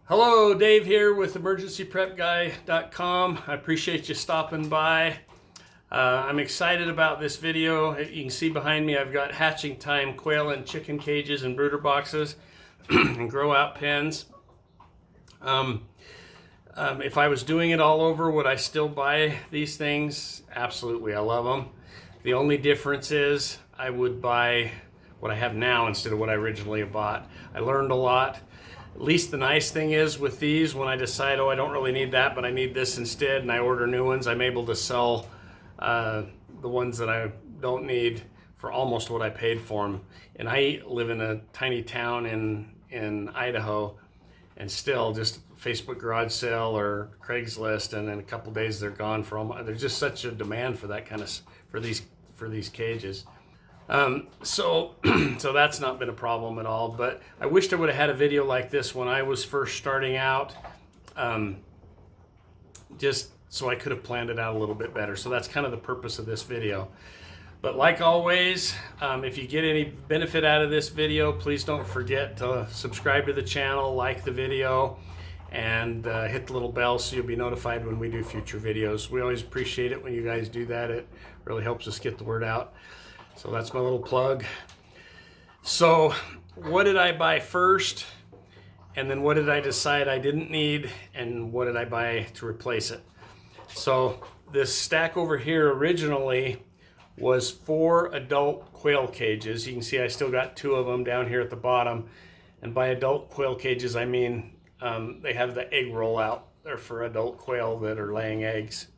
Hello, Dave here with emergencyprepguy.com. I appreciate you stopping by. I'm excited about this video. You can see behind me I've got hatching time quail and chicken cages and brooder boxes and grow out pens. If I was doing it all over, would I still buy these things? Absolutely, I love them. The only difference is I would buy what I have now instead of what I originally bought. I learned a lot. At least the nice thing is with these, when I decide, oh, I don't really need that, but I need this instead, and I order new ones, I'm able to sell the ones that I don't need for almost what I paid for them. And I live in a tiny town in Idaho, and still just Facebook garage sale or Craigslist, and in a couple days they're gone. There's just such a demand for that kind of for these cages. So that's not been a problem at all, but I wished I would have had a video like this when I was first starting out, just so I could have planned it out a little bit better. So that's kind of the purpose of this video. But like always, if you get any benefit out of this video, please don't forget to subscribe to the channel, like the video, and hit the little bell so you'll be notified when we do future videos. We always appreciate it when you guys do that. It really helps us get the word out. So that's my little plug. So what did I buy first? And then what did I decide I didn't need? And what did I buy to replace it? So this stack over here originally was 4 adult quail cages. You can see I still got 2 of them down here at the bottom. And by adult quail cages, I mean they have the egg roll out. They're for adult quail that are laying eggs.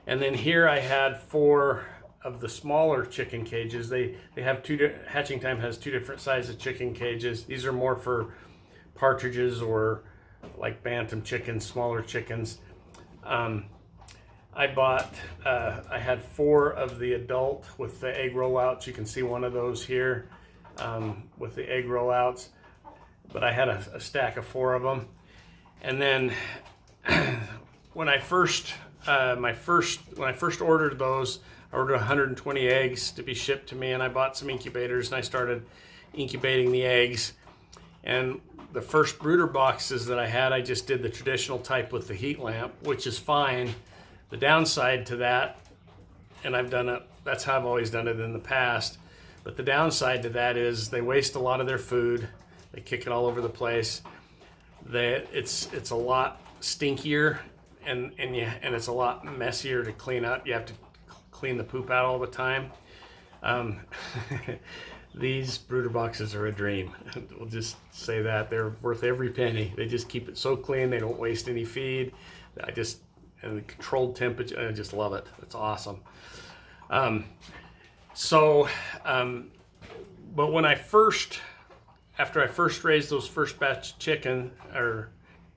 And then here I had 4 of the smaller chicken cages. They have hatching time has 2 different sizes of chicken cages. These are more for partridges or like bantam chickens, smaller chickens. I had 4 of the adult with the egg rollouts. You can see one of those here with the egg rollouts, but I had a stack of 4 of them. And then when I first ordered those, I ordered 120 eggs to be shipped to me, and I bought some incubators and I started incubating the eggs. And the first brooder boxes that I had, I just did the traditional type with the heat lamp, which is fine. The downside to that, and that's how I've always done it in the past, but the downside to that is they waste a lot of their food. They kick it all over the place. It's a lot stinkier and it's a lot messier to clean up. You have to clean the poop out all the time. These brooder boxes are a dream. We'll just say that. They're worth every penny. They just keep it so clean. They don't waste any feed. And the controlled temperature, I just love it. It's awesome. But when after I first raised those first batch chicken, or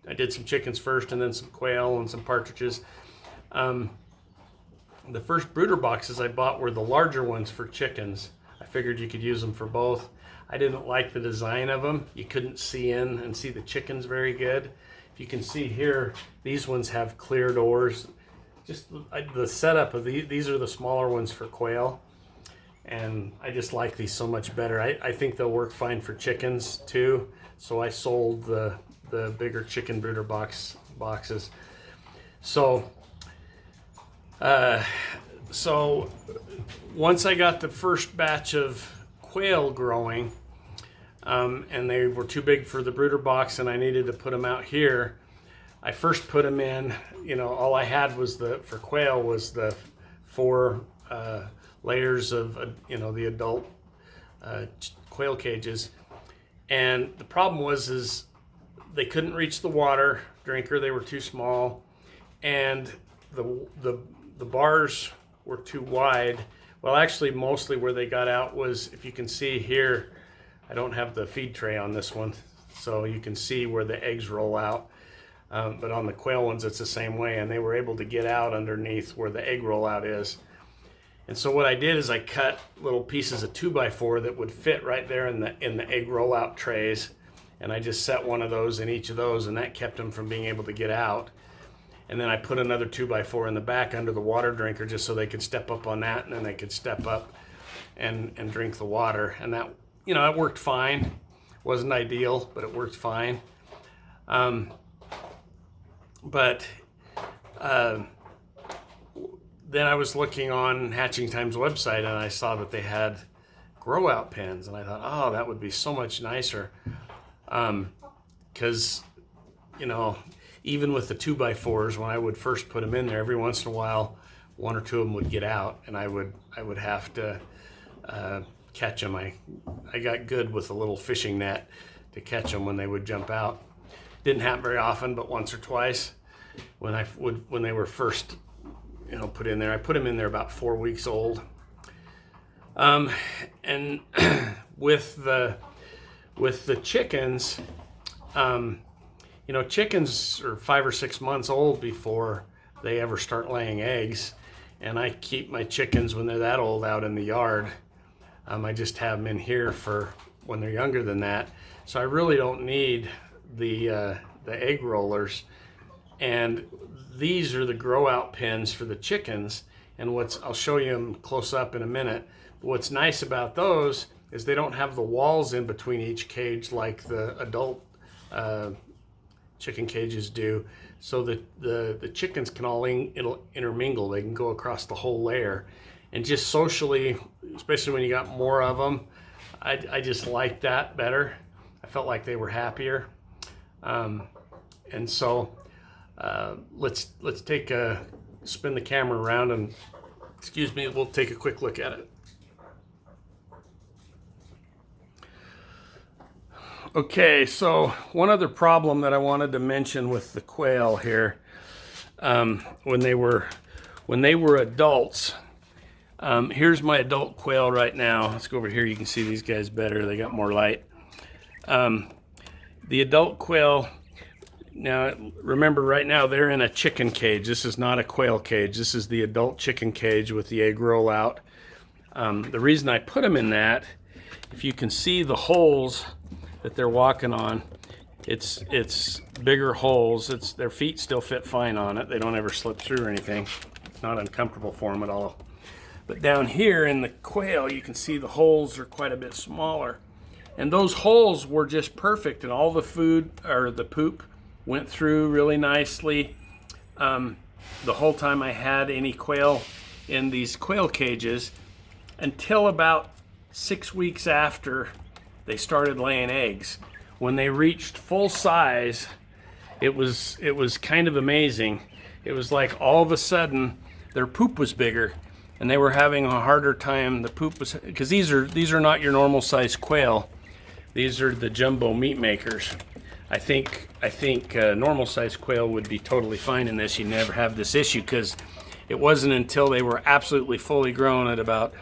I did some chickens first and then some quail and some partridges, the first brooder boxes I bought were the larger ones for chickens. I figured you could use them for both. I didn't like the design of them. You couldn't see in and see the chickens very good. If you can see here, these ones have clear doors. Just the setup of these are the smaller ones for quail. And I just like these so much better. I think they'll work fine for chickens too. So I sold the bigger chicken brooder boxes. So once I got the first batch of quail growing, and they were too big for the brooder box and I needed to put them out here, I first put them in, all I had was for quail was the 4 layers of, the adult quail cages. And the problem was they couldn't reach the water drinker. They were too small. And the bars were too wide. Well, actually, mostly where they got out was, if you can see here, I don't have the feed tray on this one, so you can see where the eggs roll out. But on the quail ones, it's the same way, and they were able to get out underneath where the egg rollout is. And so what I did is I cut little pieces of 2x4 that would fit right there in the egg rollout trays, and I just set one of those in each of those, and that kept them from being able to get out. And then I put another 2x4 in the back under the water drinker just so they could step up on that, and then they could step up and drink the water. And that, it worked fine. Wasn't ideal, but it worked fine. But then I was looking on Hatching Time's website, and I saw that they had grow out pens, and I thought, oh, that would be so much nicer. Because, you know, even with the 2x4s, when I would first put them in there, every once in a while, one or two of them would get out, and I would have to catch them. I got good with a little fishing net to catch them when they would jump out. Didn't happen very often, but once or twice when they were first, you know, put in there. I put them in there about 4 weeks old. And with the chickens, you know, chickens are 5 or 6 months old before they ever start laying eggs. And I keep my chickens when they're that old out in the yard. I just have them in here for when they're younger than that. So I really don't need the egg rollers. And these are the grow out pens for the chickens. And I'll show you them close up in a minute. But what's nice about those is they don't have the walls in between each cage like the adult chicken cages do. So the chickens can all intermingle. They can go across the whole layer. And just socially, especially when you got more of them, I just liked that better. I felt like they were happier. And so let's spin the camera around, and excuse me, we'll take a quick look at it. Okay, so one other problem that I wanted to mention with the quail here, when they were adults, here's my adult quail right now. Let's go over here. You can see these guys better. They got more light. The adult quail, now remember right now they're in a chicken cage. This is not a quail cage. This is the adult chicken cage with the egg roll out. The reason I put them in that, if you can see the holes that they're walking on, it's bigger holes. Their feet still fit fine on it. They don't ever slip through or anything. It's not uncomfortable for them at all. But down here in the quail, you can see the holes are quite a bit smaller. And those holes were just perfect, and all the food, or the poop, went through really nicely. The whole time I had any quail in these quail cages, until about 6 weeks after they started laying eggs. When they reached full size, it was kind of amazing. It was like all of a sudden their poop was bigger, and they were having a harder time. The poop was, because these are not your normal size quail. These are the jumbo meat makers. I think normal size quail would be totally fine in this. You never have this issue, because it wasn't until they were absolutely fully grown at about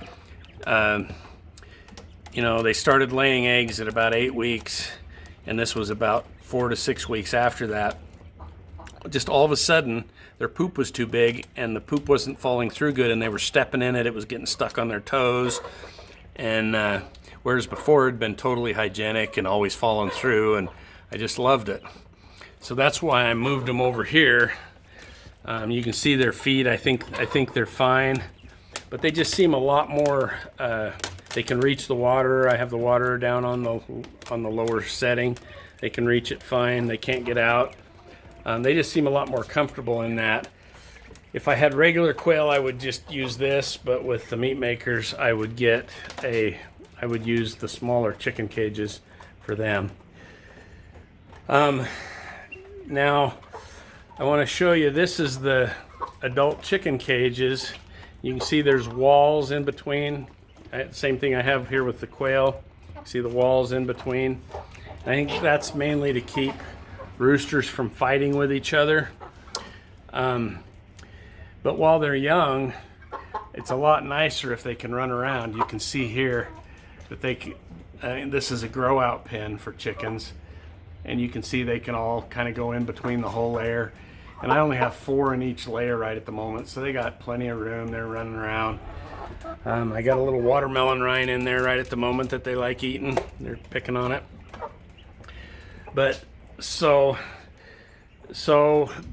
they started laying eggs at about 8 weeks, and this was about 4 to 6 weeks after that. Just all of a sudden, their poop was too big, and the poop wasn't falling through good, and they were stepping in it. It was getting stuck on their toes, and whereas before it had been totally hygienic and always falling through, and I just loved it. So that's why I moved them over here. You can see their feet. I think they're fine, but they just seem a lot more. They can reach the water. I have the water down on the lower setting. They can reach it fine. They can't get out. They just seem a lot more comfortable in that. If I had regular quail, I would just use this, but with the meat makers, I would use the smaller chicken cages for them. Now, I want to show you, this is the adult chicken cages. You can see there's walls in between. Same thing I have here with the quail. See the walls in between. I think that's mainly to keep roosters from fighting with each other. But while they're young, it's a lot nicer if they can run around. You can see here that this is a grow out pen for chickens, and you can see they can all kind of go in between the whole layer. And I only have 4 in each layer right at the moment, so they got plenty of room. They're running around. I got a little watermelon rind in there right at the moment that they like eating. They're picking on it. But so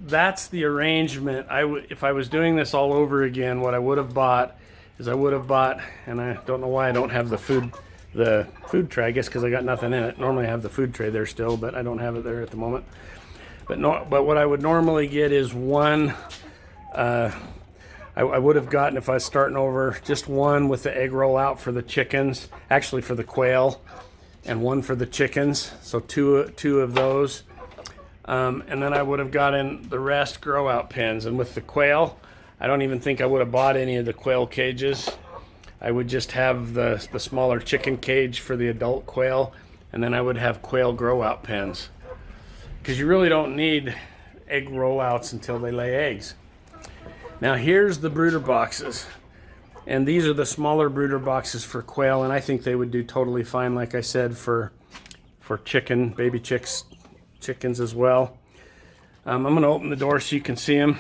that's the arrangement. If I was doing this all over again, what I would have bought is and I don't know why I don't have the food tray, I guess because I got nothing in it. Normally I have the food tray there still, but I don't have it there at the moment. But what I would normally get is one. I would have gotten, if I was starting over, just one with the egg roll out for the chickens, actually for the quail, and one for the chickens. So two of those. And then I would have gotten the rest grow out pens. And with the quail, I don't even think I would have bought any of the quail cages. I would just have the smaller chicken cage for the adult quail, and then I would have quail grow out pens. Because you really don't need egg rollouts until they lay eggs. Now here's the brooder boxes. And these are the smaller brooder boxes for quail, and I think they would do totally fine, like I said, for chicken, baby chickens as well. I'm going to open the door so you can see them.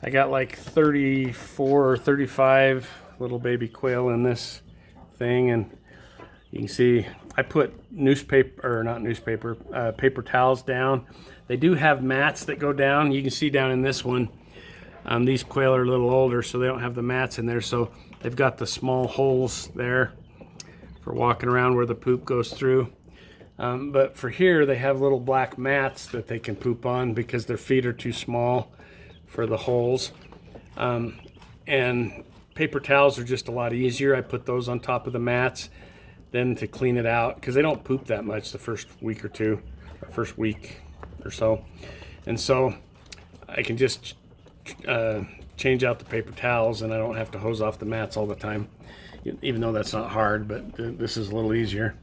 I got like 34 or 35 little baby quail in this thing, and you can see I put paper towels down. They do have mats that go down. You can see down in this one, these quail are a little older, so they don't have the mats in there, so they've got the small holes there for walking around where the poop goes through. But for here, they have little black mats that they can poop on because their feet are too small for the holes. And paper towels are just a lot easier. I put those on top of the mats then to clean it out, because they don't poop that much the first week or two, or first week or so. And so I can just change out the paper towels, and I don't have to hose off the mats all the time, even though that's not hard, but this is a little easier.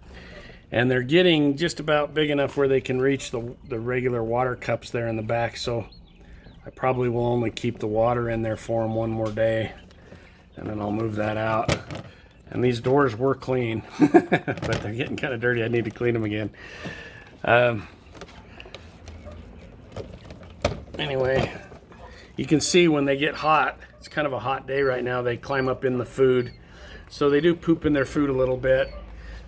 And they're getting just about big enough where they can reach the regular water cups there in the back, so I probably will only keep the water in there for them one more day, and then I'll move that out. And these doors were clean, but they're getting kind of dirty. I need to clean them again. Anyway, you can see when they get hot, it's kind of a hot day right now, they climb up in the food. So they do poop in their food a little bit.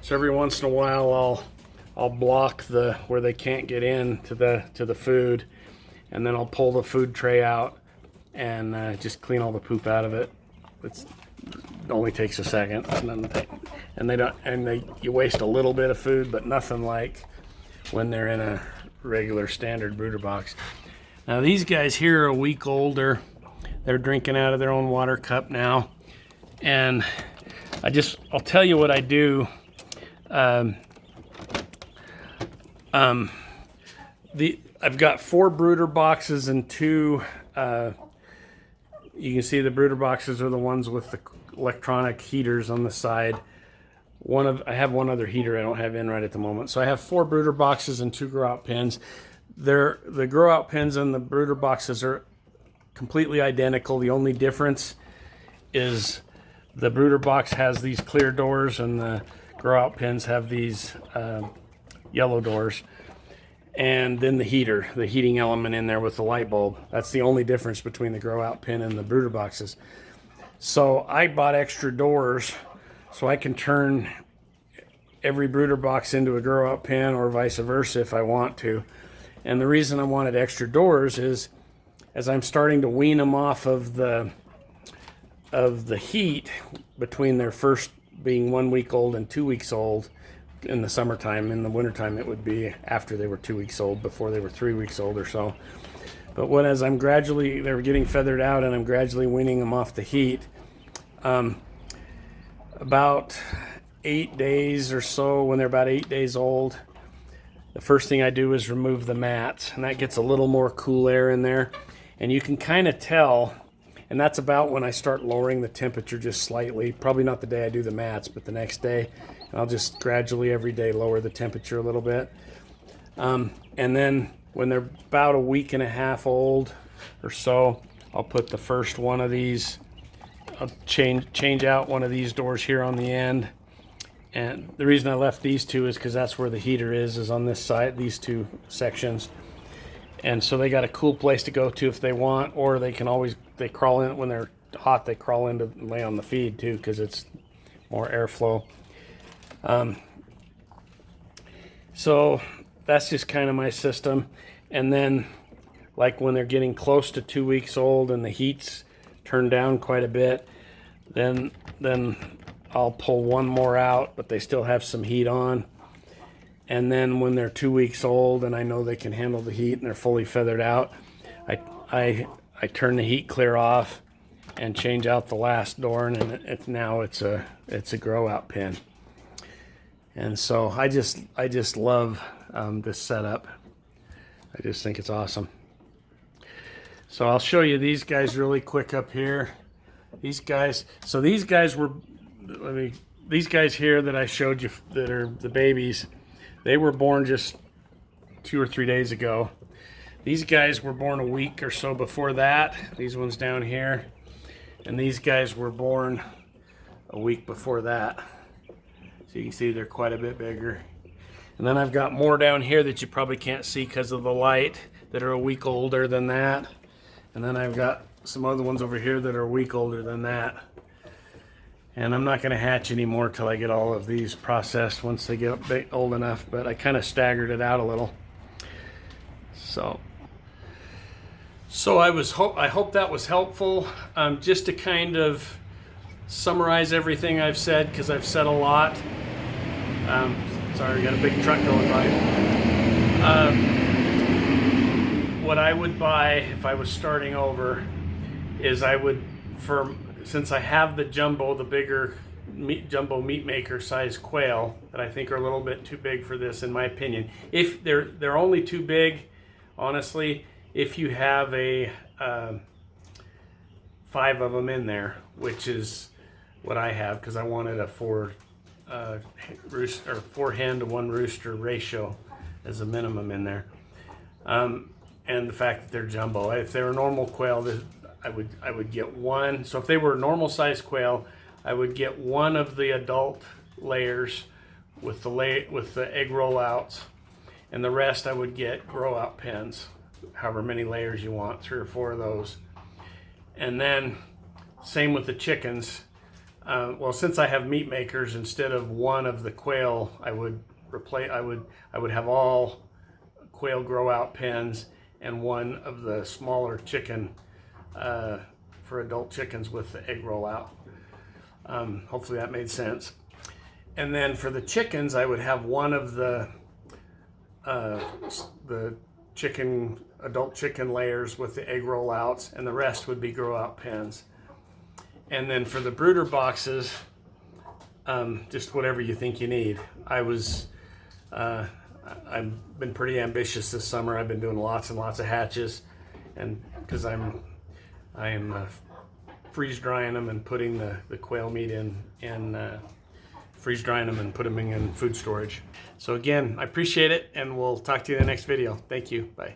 So every once in a while I'll block where they can't get in to the food, and then I'll pull the food tray out and just clean all the poop out of it. It only takes a second. You waste a little bit of food, but nothing like when they're in a regular standard brooder box. Now these guys here are a week older. They're drinking out of their own water cup now, and I'll tell you what I do. I've got 4 brooder boxes and 2. You can see the brooder boxes are the ones with the electronic heaters on the side. I have one other heater I don't have in right at the moment. So I have 4 brooder boxes and 2 grow out pens. The grow out pens and the brooder boxes are completely identical. The only difference is the brooder box has these clear doors and the grow out pens have these yellow doors. And then the heating element in there with the light bulb. That's the only difference between the grow out pen and the brooder boxes. So I bought extra doors so I can turn every brooder box into a grow out pen, or vice versa if I want to. And the reason I wanted extra doors is, as I'm starting to wean them off of the heat between their first being 1 week old and 2 weeks old in the summertime. In the wintertime it would be after they were 2 weeks old, before they were 3 weeks old or so. But as they were getting feathered out and I'm gradually weaning them off the heat, about 8 days or so, when they're about 8 days old, the first thing I do is remove the mats, and that gets a little more cool air in there. And you can kind of tell, and that's about when I start lowering the temperature just slightly. Probably not the day I do the mats, but the next day. And I'll just gradually every day lower the temperature a little bit. And then when they're about a week and a half old or so, I'll put the first one of these, I'll change out one of these doors here on the end. And the reason I left these 2 is because that's where the heater is on this side, these 2 sections. And so they got a cool place to go to if they want, or they crawl in when they're hot, they crawl in to lay on the feed too, because it's more airflow. So that's just kind of my system. And then, like when they're getting close to 2 weeks old and the heat's turned down quite a bit, then I'll pull one more out, but they still have some heat on, And then when they're 2 weeks old and I know they can handle the heat and they're fully feathered out, I turn the heat clear off and change out the last door, and now it's a grow out pen. And so I just love this setup. I just think it's awesome. So I'll show you these guys really quick up here. These guys. So these guys were, these guys here that I showed you that are the babies, they were born just 2 or 3 days ago. These guys were born a week or so before that. These ones down here. And these guys were born a week before that. So you can see they're quite a bit bigger. And then I've got more down here that you probably can't see because of the light that are a week older than that. And then I've got some other ones over here that are a week older than that. And I'm not going to hatch anymore till I get all of these processed once they get big, old enough, but I kind of staggered it out a little. So I hope that was helpful. Just to kind of summarize everything I've said, because I've said a lot. Sorry, we got a big truck going by. What I would buy if I was starting over is since I have the jumbo, the bigger jumbo meat maker size quail that I think are a little bit too big for this, in my opinion. If they're only too big, honestly, if you have a 5 of them in there, which is what I have, because I wanted a 4 hen to 1 rooster ratio as a minimum in there, and the fact that they're jumbo. If they were normal quail, I would get one. So if they were normal size quail, I would get one of the adult layers with the egg rollouts, and the rest I would get grow out pens, however many layers you want, 3 or 4 of those. And then same with the chickens. Well, since I have meat makers, instead of one of the quail, I would have all quail grow out pens and one of the smaller chicken for adult chickens with the egg rollout. Hopefully that made sense. And then for the chickens, I would have one of the adult chicken layers with the egg rollouts, and the rest would be grow out pens. And then for the brooder boxes, just whatever you think you need. I've been pretty ambitious this summer. I've been doing lots and lots of hatches, and because I'm freeze drying them and putting the quail meat in freeze drying them and put them in food storage. So again, I appreciate it, and we'll talk to you in the next video. Thank you. Bye.